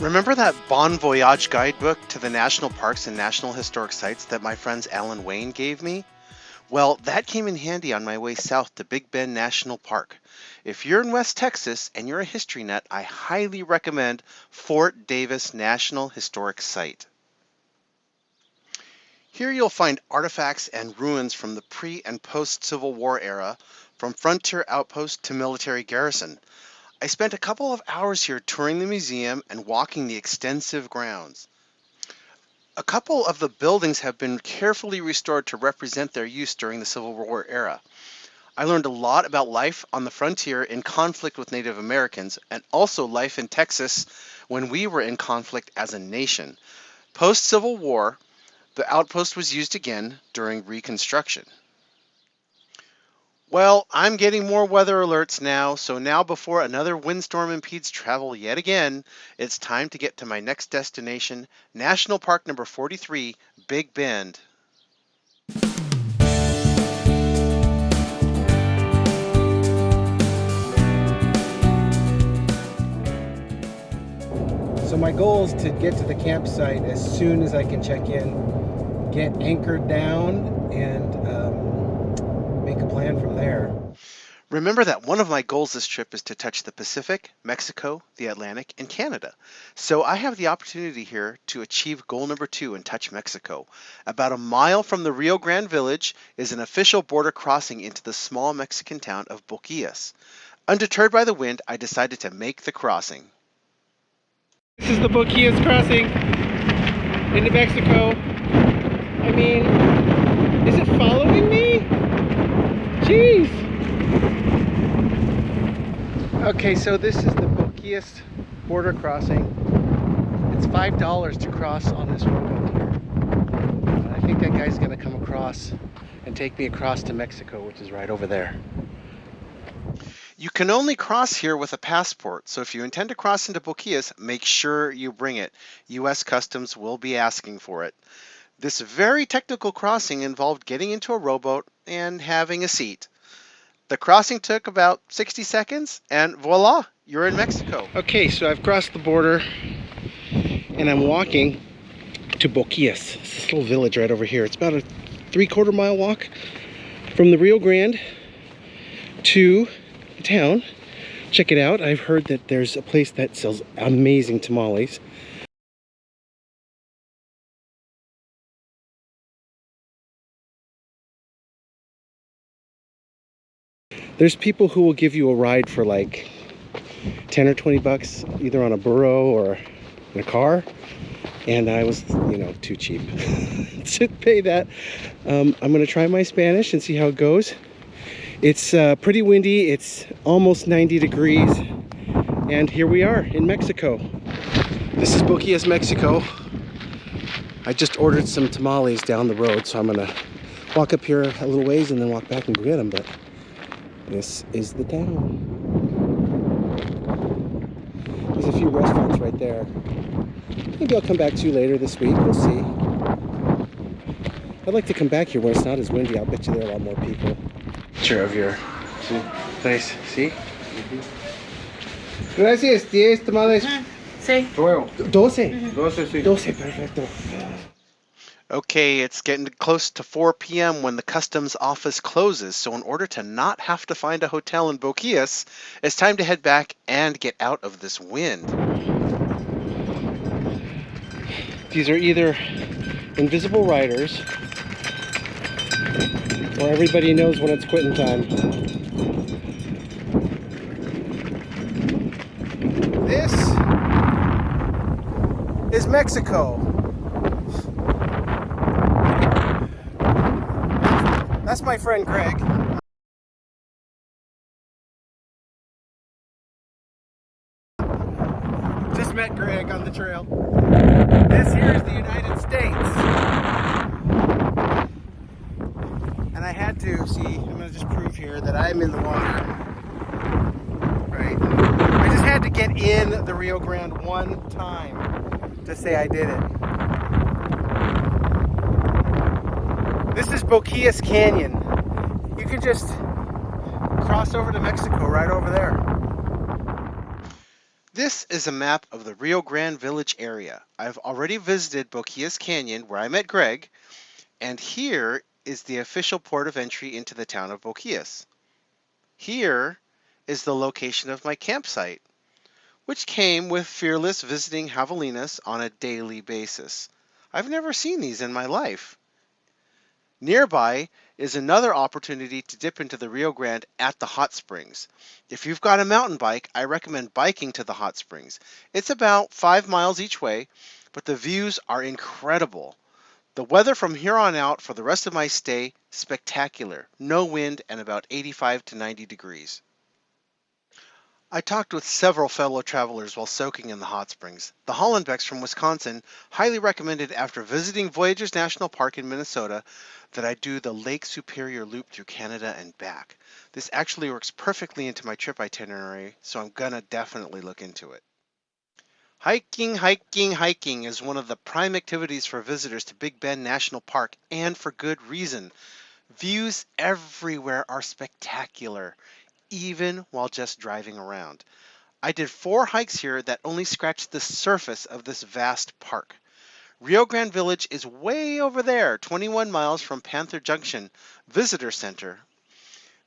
Remember that Bon Voyage guidebook to the national parks and national historic sites that my friends Alan Wayne gave me? Well, that came in handy on my way south to Big Bend National Park. If you're in West Texas and you're a history nut, I highly recommend Fort Davis National Historic Site. Here you'll find artifacts and ruins from the pre- and post-Civil War era, from frontier outpost to military garrison. I spent a couple of hours here touring the museum and walking the extensive grounds. A couple of the buildings have been carefully restored to represent their use during the Civil War era. I learned a lot about life on the frontier in conflict with Native Americans, and also life in Texas when we were in conflict as a nation. Post-Civil War, the outpost was used again during Reconstruction. Well, I'm getting more weather alerts now, so now before another windstorm impedes travel yet again, it's time to get to my next destination, National Park number 43, Big Bend. So my goal is to get to the campsite as soon as I can check in, get anchored down, and make a plan from there. Remember that one of my goals this trip is to touch the Pacific, Mexico, the Atlantic, and Canada. So I have the opportunity here to achieve goal number 2 and touch Mexico. About a mile from the Rio Grande village is an official border crossing into the small Mexican town of Boquillas. Undeterred by the wind, I decided to make the crossing. This is the Boquillas crossing into Mexico. I mean, is it following me? Jeez! Okay, so this is the Boquillas border crossing. It's $5 to cross on this road here. And I think that guy's gonna come across and take me across to Mexico, which is right over there. You can only cross here with a passport, so if you intend to cross into Boquillas, make sure you bring it. U.S. Customs will be asking for it. This very technical crossing involved getting into a rowboat and having a seat. The crossing took about 60 seconds, and voila, you're in Mexico. Okay, so I've crossed the border, and I'm walking to Boquillas. It's this little village right over here. It's about a 3/4 mile walk from the Rio Grande to the town. Check it out. I've heard that there's a place that sells amazing tamales. There's people who will give you a ride for like 10 or 20 bucks, either on a burro or in a car. And I was, too cheap to pay that. I'm gonna try my Spanish and see how it goes. It's pretty windy. It's almost 90 degrees. And here we are in Mexico. This is Boquillas, Mexico. I just ordered some tamales down the road, so I'm gonna walk up here a little ways and then walk back and go get them. But this is the town. There's a few restaurants right there. Maybe I'll come back to you later this week. We'll see. I'd like to come back here when it's not as windy. I'll bet you there are a lot more people. Picture of your place. See? Gracias. 10 tamales. Sí. 12. 12, sí. 12, perfecto. Okay, it's getting close to 4 p.m. when the customs office closes, so in order to not have to find a hotel in Boquillas, it's time to head back and get out of this wind. These are either invisible riders or everybody knows when it's quitting time. This is Mexico. That's my friend Greg. Just met Greg on the trail. This here is the United States. And I had to see, I'm going to just prove here that I'm in the water. Right? I just had to get in the Rio Grande one time to say I did it. This is Boquillas Canyon. You can just cross over to Mexico right over there. This is a map of the Rio Grande village area. I've already visited Boquillas Canyon where I met Greg, and here is the official port of entry into the town of Boquillas. Here is the location of my campsite, which came with fearless visiting javelinas on a daily basis. I've never seen these in my life. Nearby is another opportunity to dip into the Rio Grande at the hot springs. If you've got a mountain bike, I recommend biking to the hot springs. It's about 5 miles each way, but the views are incredible. The weather from here on out for the rest of my stay, spectacular. No wind and about 85 to 90 degrees. I talked with several fellow travelers while soaking in the hot springs. The Hollenbecks from Wisconsin highly recommended after visiting Voyageurs National Park in Minnesota that I do the Lake Superior Loop through Canada and back. This actually works perfectly into my trip itinerary, so I'm gonna definitely look into it. Hiking, hiking, hiking is one of the prime activities for visitors to Big Bend National Park, and for good reason. Views everywhere are spectacular, even while just driving around. I did 4 hikes here that only scratched the surface of this vast park. Rio Grande Village is way over there, 21 miles from Panther Junction Visitor Center.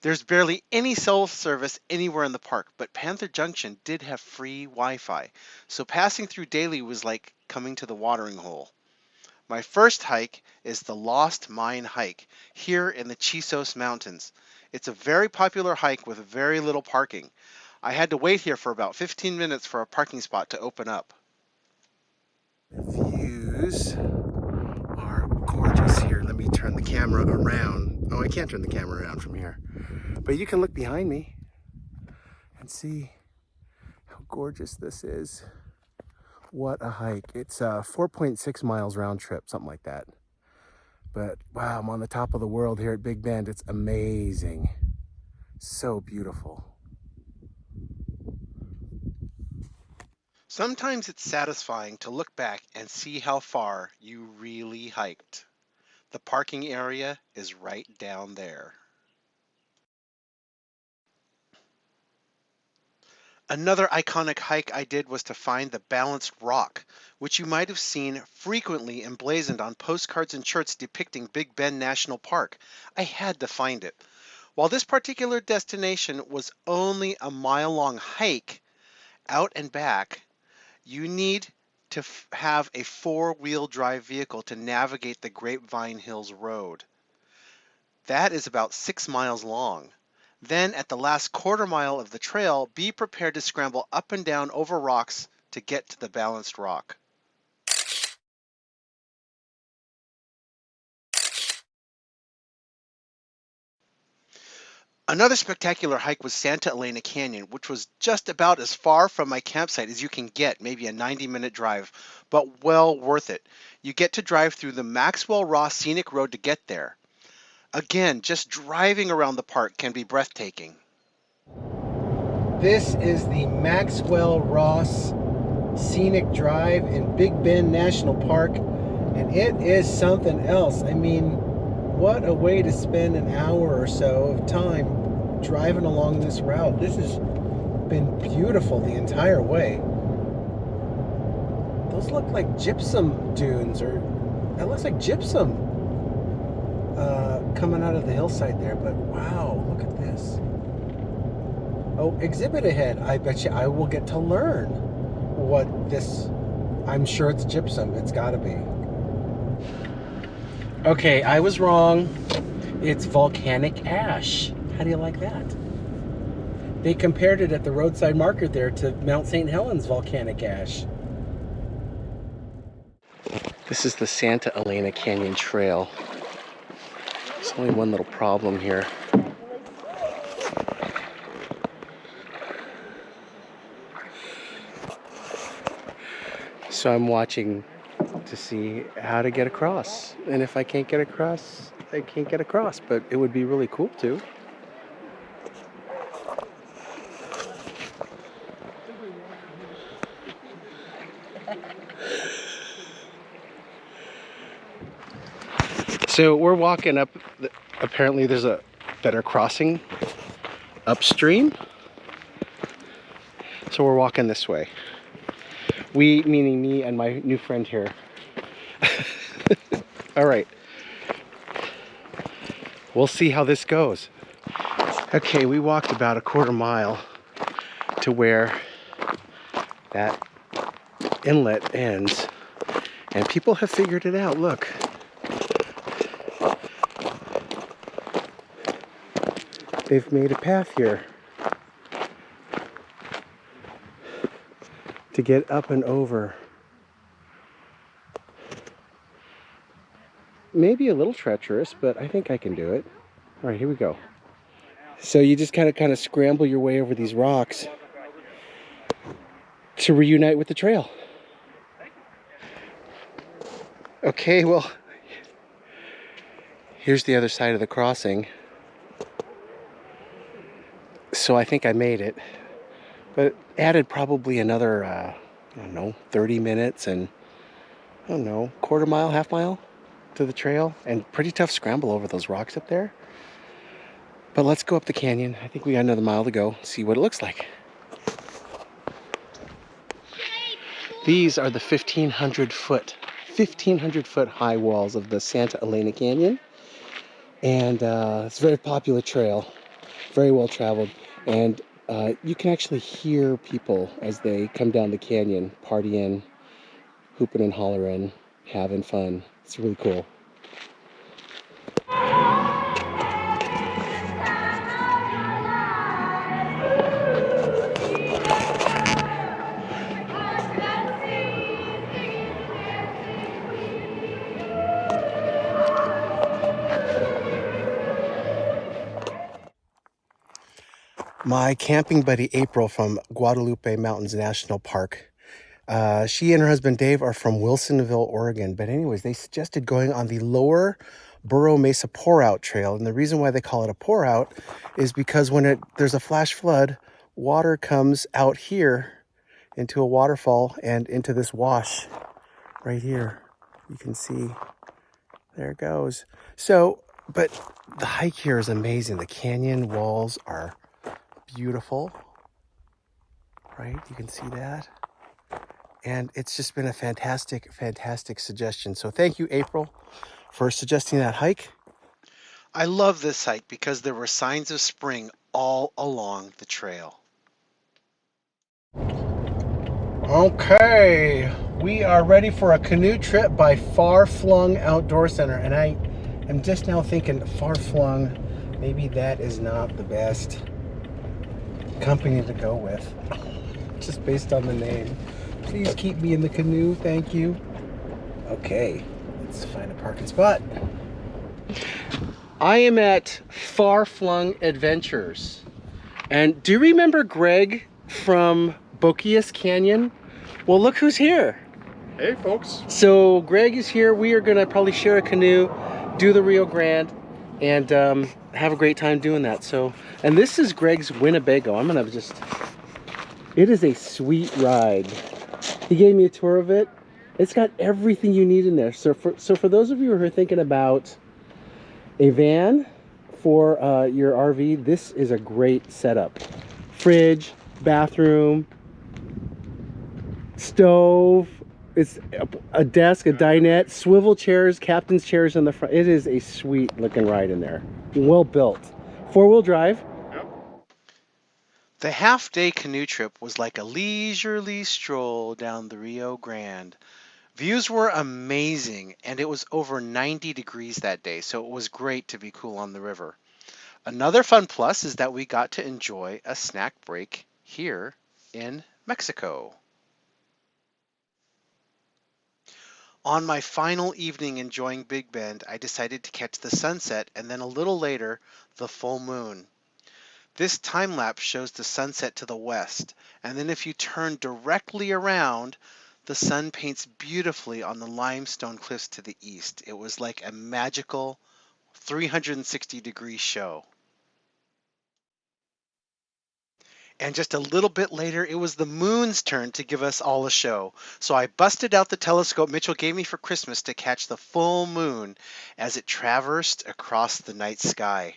There's barely any cell service anywhere in the park, but Panther Junction did have free Wi-Fi, so passing through daily was like coming to the watering hole. My first hike is the Lost Mine Hike here in the Chisos Mountains. It's a very popular hike with very little parking. I had to wait here for about 15 minutes for a parking spot to open up. The views are gorgeous here. Let me turn the camera around. Oh, I can't turn the camera around from here. But you can look behind me and see how gorgeous this is. What a hike. It's 4.6 miles round trip, something like that. But wow, I'm on the top of the world here at Big Bend. It's amazing. So beautiful. Sometimes it's satisfying to look back and see how far you really hiked. The parking area is right down there. Another iconic hike I did was to find the Balanced Rock, which you might have seen frequently emblazoned on postcards and shirts depicting Big Bend National Park. I had to find it. While this particular destination was only a mile-long hike out and back, you need to have a 4-wheel drive vehicle to navigate the Grapevine Hills Road. That is about 6 miles long. Then at the last quarter mile of the trail, be prepared to scramble up and down over rocks to get to the Balanced Rock. Another spectacular hike was Santa Elena Canyon, which was just about as far from my campsite as you can get, maybe a 90-minute drive, but well worth it. You get to drive through the Maxwell Ross Scenic Road to get there. Again, just driving around the park can be breathtaking. This is the Maxwell Ross Scenic Drive in Big Bend National Park, and it is something else. I mean, what a way to spend an hour or so of time driving along this route. This has been beautiful the entire way. Those look like gypsum dunes, or that looks like gypsum coming out of the hillside there, but wow, look at this. Oh, exhibit ahead. I bet you I will get to learn what this, I'm sure it's gypsum. It's gotta be. Okay, I was wrong. It's volcanic ash. How do you like that? They compared it at the roadside marker there to Mount St. Helens volcanic ash. This is the Santa Elena Canyon Trail. There's only one little problem here. So I'm watching to see how to get across. And if I can't get across, I can't get across. But it would be really cool to. So we're walking up. Apparently there's a better crossing upstream. So So we're walking this way. We, meaning me and my new friend here. All right. We'll see how this goes. Okay, we walked about a quarter mile to where that inlet ends, and people have figured it out. Look. They've made a path here to get up and over. Maybe a little treacherous, but I think I can do it. All right, here we go. So you just kind of scramble your way over these rocks to reunite with the trail. Okay, well, here's the other side of the crossing. So I think I made it, but added probably another, I don't know, 30 minutes and, I don't know, quarter mile, half mile to the trail, and pretty tough scramble over those rocks up there. But let's go up the canyon. I think we got another mile to go, see what it looks like. These are the 1,500 foot high walls of the Santa Elena Canyon. And it's a very popular trail, very well traveled. And you can actually hear people as they come down the canyon, partying, hooping and hollering, having fun. It's really cool. My camping buddy April from Guadalupe Mountains National Park, she and her husband Dave are from Wilsonville, Oregon. But anyways, they suggested going on the lower Burro Mesa pour-out trail. And the reason why they call it a pour-out is because when there's a flash flood, water comes out here into a waterfall and into this wash right here. You can see, there it goes. So, but the hike here is amazing. The canyon walls are beautiful, right? You can see that. And it's just been a fantastic, fantastic suggestion. So thank you, April, for suggesting that hike. I love this hike because there were signs of spring all along the trail. Okay, we are ready for a canoe trip by Farflung Outdoor Center. And I am just now thinking, Farflung, maybe that is not the best company to go with, just based on the name. Please keep me in the canoe, thank you. Okay, let's find a parking spot. I am at Farflung Adventures. And do you remember Greg from Boquillas Canyon? Well, look who's here. Hey, folks. So Greg is here. We are gonna probably share a canoe, do the Rio Grande, and have a great time doing that. So, and this is Greg's Winnebago. I'm gonna just, it is a sweet ride. He gave me a tour of it. It's got everything you need in there. So for those of you who are thinking about a van for your RV, this is a great setup. Fridge, bathroom, stove, it's a desk, a dinette, swivel chairs, captain's chairs in the front. It is a sweet looking ride in there. Well built. 4-wheel drive. The half-day canoe trip was like a leisurely stroll down the Rio Grande. Views were amazing, and it was over 90 degrees that day, so it was great to be cool on the river. Another fun plus is that we got to enjoy a snack break here in Mexico. On my final evening enjoying Big Bend, I decided to catch the sunset and then a little later, the full moon. This time lapse shows the sunset to the west, and then if you turn directly around, the sun paints beautifully on the limestone cliffs to the east. It was like a magical 360-degree show. And just a little bit later, it was the moon's turn to give us all a show. So I busted out the telescope Mitchell gave me for Christmas to catch the full moon as it traversed across the night sky.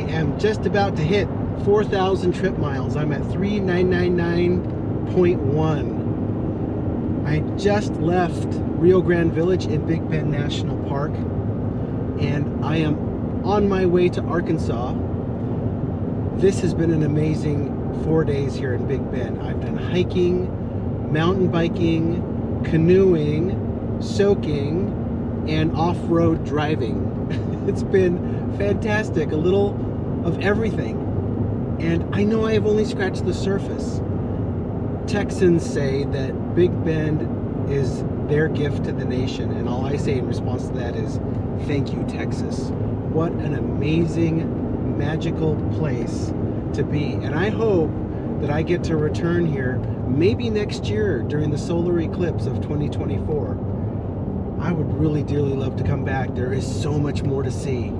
am just about to hit 4,000 trip miles. I'm at 3,999.1. I just left Rio Grande Village in Big Bend National Park, and I am on my way to Arkansas. This has been an amazing 4 days here in Big Bend. I've done hiking, mountain biking, canoeing, soaking, and off-road driving. It's been fantastic, a little of everything. And I know I have only scratched the surface. Texans say that Big Bend is their gift to the nation, and all I say in response to that is, thank you, Texas. What an amazing, magical place to be. And I hope that I get to return here maybe next year during the solar eclipse of 2024. I would really dearly love to come back. There is so much more to see.